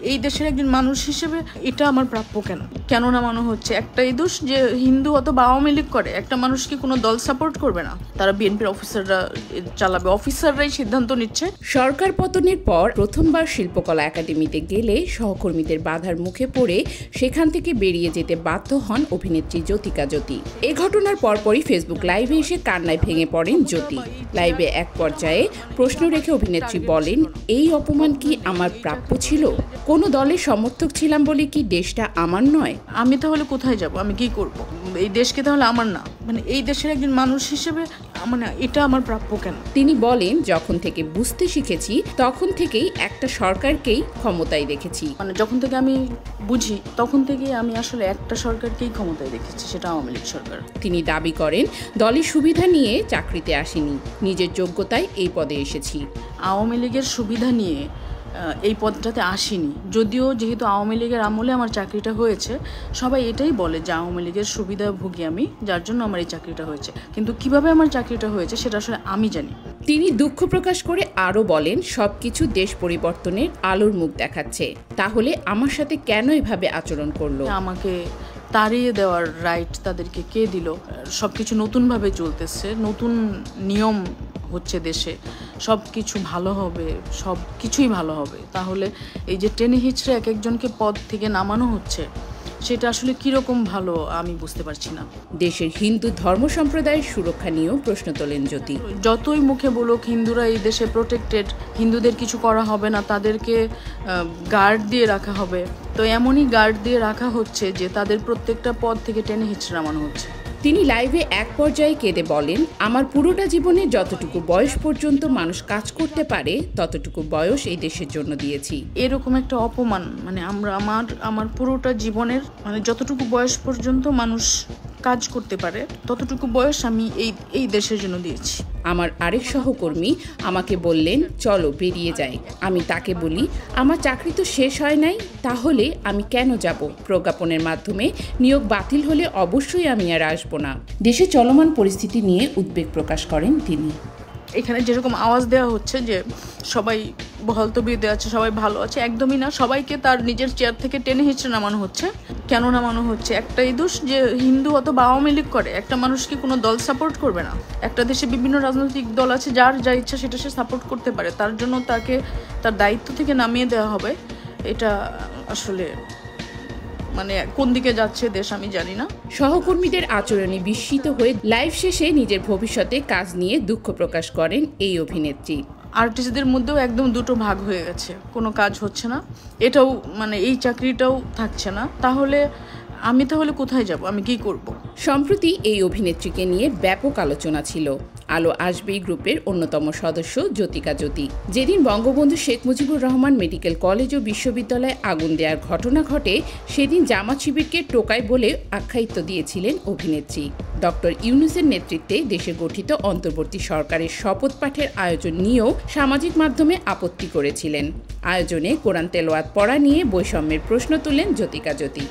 এই দেশের একজন মানুষ হিসেবে এটা আমার প্রাপ্য কেন না মনে হচ্ছে একটাই দোষ যে হিন্দু অথবা আওয়ামী লীগ করে, একটা মানুষ কি কোনো দল সাপোর্ট করবে না? তারা বিএনপির অফিসাররা চালাবে, অফিসাররাই সিদ্ধান্ত নিচ্ছে। সরকার পতনের পর প্রথমবার শিল্পকলা একাডেমিতে গেলে সহকর্মীদের বাধার মুখে পড়ে সেখান থেকে বেরিয়ে যেতে বাধ্য হন অভিনেত্রী জ্যোতিকা জ্যোতি। এ ঘটনার পরপরই ফেসবুক লাইভে এসে কান্নায় ভেঙে পড়েন জ্যোতি। লাইভে এক পর্যায়ে প্রশ্ন রেখে অভিনেত্রী বলেন, এই অপমান কি আমার প্রাপ্য ছিল? কোনো দলের সমর্থক ছিলাম বলে কি দেশটা আমার নয়? আমি তাহলে কোথায় যাব? আমি কি করব? এই দেশকে তাহলে আমার না, মানে এই দেশের একজন মানুষ হিসেবে মানে এটা আমার প্রাপ্য তিনি বলেন, যখন থেকে বুঝতে শিখেছি তখন থেকেই একটা সরকারকেই ক্ষমতায় দেখেছি। মানে যখন থেকে আমি বুঝি তখন থেকেই আমি আসলে একটা সরকারকেই ক্ষমতায় দেখেছি, সেটা আওয়ামী লীগ সরকার। তিনি দাবি করেন, দলের সুবিধা নিয়ে চাকরিতে আসেনি, নিজের যোগ্যতায় এই পদে এসেছি। আওয়ামী লীগের সুবিধা নিয়ে এই পদটাতে আসিনি, যদিও যেহেতু আওয়ামী লীগের আমলে আমার চাকরিটা হয়েছে, সবাই এটাই বলে যে আওয়ামী লীগের সুবিধা ভুগি আমি, যার জন্য আমার এই চাকরিটা হয়েছে। কিন্তু কিভাবে আমার চাকরিটা হয়েছে সেটা আসলে আমি জানি। তিনি দুঃখ প্রকাশ করে আরও বলেন, সবকিছু দেশ পরিবর্তনের আলোর মুখ দেখাচ্ছে, তাহলে আমার সাথে কেন এভাবে আচরণ করলো? আমাকে তাড়িয়ে দেওয়ার রাইট তাদেরকে কে দিল? সবকিছু নতুনভাবে চলতেছে, নতুন নিয়ম হচ্ছে দেশে, সব কিছু ভালো হবে, সব কিছুই ভালো হবে। তাহলে এই যে টেনে হিচড়ে এক একজনকে পদ থেকে নামানো হচ্ছে, সেটা আসলে কিরকম ভালো আমি বুঝতে পারছি না। দেশের হিন্দু ধর্ম সম্প্রদায়ের সুরক্ষা নিয়েও প্রশ্ন তোলেন জ্যোতি। যতই মুখে বলুক হিন্দুরা এই দেশে প্রোটেক্টেড, হিন্দুদের কিছু করা হবে না, তাদেরকে গার্ড দিয়ে রাখা হবে, তো এমনই গার্ড দিয়ে রাখা হচ্ছে যে তাদের প্রত্যেকটা পদ থেকে টেনে হিচড়ে নামানো হচ্ছে। তিনি লাইভে এক পর্যায়ে কেঁদে বলেন, আমার পুরোটা জীবনে যতটুকু বয়স পর্যন্ত মানুষ কাজ করতে পারে ততটুকু বয়স এই দেশের জন্য দিয়েছি। এরকম একটা অপমান, মানে আমার পুরোটা জীবনের, মানে যতটুকু বয়স পর্যন্ত মানুষ কাজ করতে পারে ততটুকু বয়স আমি এই দেশের জন্য দিয়েছি। আমার আরেক সহকর্মী আমাকে বললেন, চলো বেরিয়ে যাই। আমি তাকে বলি, আমার চাকরি তো শেষ হয় নাই, তাহলে আমি কেন যাব? প্রজ্ঞাপনের মাধ্যমে নিয়োগ বাতিল হলে অবশ্যই আমি আর আসবো না। দেশে চলমান পরিস্থিতি নিয়ে উদ্বেগ প্রকাশ করেন তিনি। এখানে যেরকম আওয়াজ দেওয়া হচ্ছে যে সবাই বহাল তবিয়তে আছে, সবাই ভালো আছে, একদমই না। সবাইকে তার নিজের চেয়ার থেকে টেনে হিচড়ে নামানো হচ্ছে। কেন নামানো হচ্ছে? একটাই দোষ যে হিন্দু অথবা আওয়ামী লীগ করে, একটা মানুষ কি কোনো দল সাপোর্ট করবে না? একটা দেশে বিভিন্ন রাজনৈতিক দল আছে, যার যা ইচ্ছা সেটা সে সাপোর্ট করতে পারে, তার জন্য তাকে তার দায়িত্ব থেকে নামিয়ে দেওয়া হবে। এটা আসলে মানে কোন দিকে যাচ্ছে দেশ আমি জানি না। সহকর্মীদের আচরণে বিস্মিত হয়ে লাইভ শেষে নিজের ভবিষ্যতে কাজ নিয়ে দুঃখ প্রকাশ করেন এই অভিনেত্রী। আর্টিস্টদের মধ্যেও একদম দুটো ভাগ হয়ে গেছে, কোনো কাজ হচ্ছে না, এটাও মানে এই চাকরিটাও থাকছে না, তাহলে আমি তাহলে কোথায় যাব? আমি কি করব? সম্প্রতি এই অভিনেত্রীকে নিয়ে ব্যাপক আলোচনা ছিল। আলো আসবেই গ্রুপের অন্যতম সদস্য জ্যোতিকা জ্যোতি। যেদিন বঙ্গবন্ধু শেখ মুজিবুর রহমান মেডিকেল কলেজ ও বিশ্ববিদ্যালয়ে আগুন দেওয়ার ঘটনা ঘটে, সেদিন জামাত শিবিরকে টোকাই বলে আখ্যায়িত দিয়েছিলেন অভিনেত্রী। ডক্টর ইউনূসের নেতৃত্বে দেশে গঠিত অন্তর্বর্তী সরকারের শপথ পাঠের আয়োজন নিয়েও সামাজিক মাধ্যমে আপত্তি করেছিলেন। আয়োজনে কোরআন তেলাওয়াত পড়া নিয়ে বৈষম্যের প্রশ্ন তুলেন জ্যোতিকা জ্যোতি।